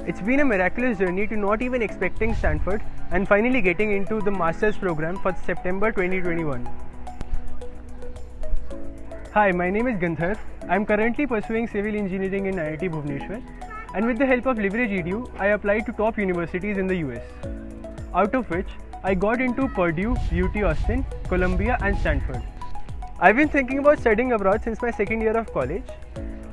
It's been a miraculous journey to not even expecting Stanford and finally getting into the master's program for September 2021. Hi, my name is Gandharv. I'm currently pursuing civil engineering in IIT Bhubaneswar, and with the help of Leverage Edu, I applied to top universities in the US, out of which I got into Purdue, UT Austin, Columbia and Stanford. I've been thinking about studying abroad since my second year of college,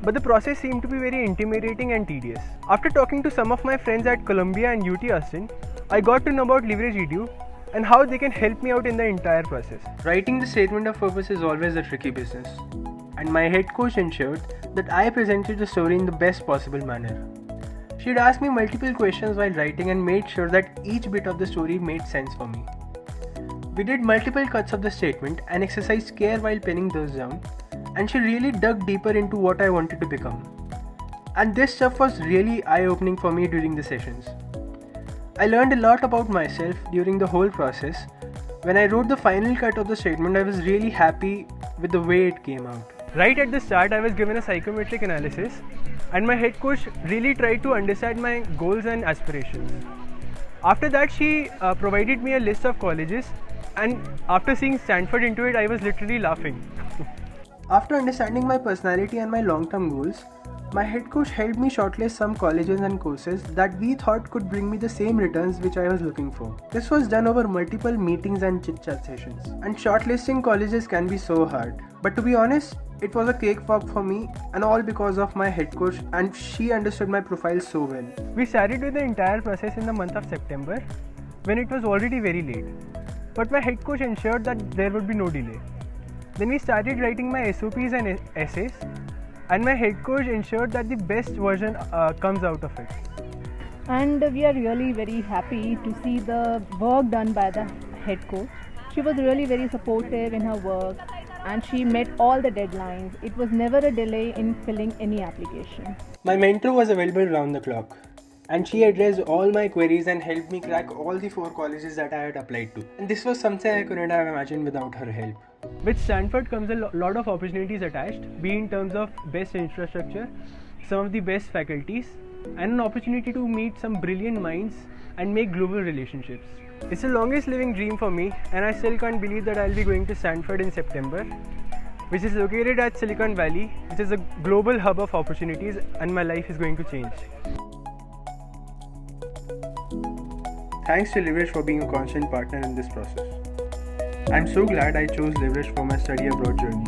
but the process seemed to be very intimidating and tedious. After talking to some of my friends at Columbia and UT Austin, I got to know about Leverage Edu and how they can help me out in the entire process. Writing the statement of purpose is always a tricky business, and my head coach ensured that I presented the story in the best possible manner. She'd asked me multiple questions while writing and made sure that each bit of the story made sense for me. We did multiple cuts of the statement and exercised care while penning those down, and she really dug deeper into what I wanted to become. And this stuff was really eye-opening for me during the sessions. I learned a lot about myself during the whole process. When I wrote the final cut of the statement, I was really happy with the way it came out. Right at the start, I was given a psychometric analysis, and my head coach really tried to understand my goals and aspirations. After that, she provided me a list of colleges, and after seeing Stanford into it, I was literally laughing. After understanding my personality and my long-term goals, my head coach helped me shortlist some colleges and courses that we thought could bring me the same returns which I was looking for. This was done over multiple meetings and chit-chat sessions. And shortlisting colleges can be so hard. But to be honest, it was a cakewalk for me, and all because of my head coach, and she understood my profile so well. We started with the entire process in the month of September, when it was already very late. But my head coach ensured that there would be no delay. Then we started writing my SOPs and essays, and my head coach ensured that the best version comes out of it. And we are really very happy to see the work done by the head coach. She was really very supportive in her work, and she met all the deadlines. It was never a delay in filling any application. My mentor was available round the clock, and she addressed all my queries and helped me crack all the 4 colleges that I had applied to. And this was something I couldn't have imagined without her help. With Stanford comes a lot of opportunities attached, be in terms of best infrastructure, some of the best faculties, and an opportunity to meet some brilliant minds and make global relationships. It's the longest living dream for me, and I still can't believe that I'll be going to Stanford in September, which is located at Silicon Valley, which is a global hub of opportunities, and my life is going to change. Thanks to Leverage for being a constant partner in this process. I'm so glad I chose Leverage for my study abroad journey.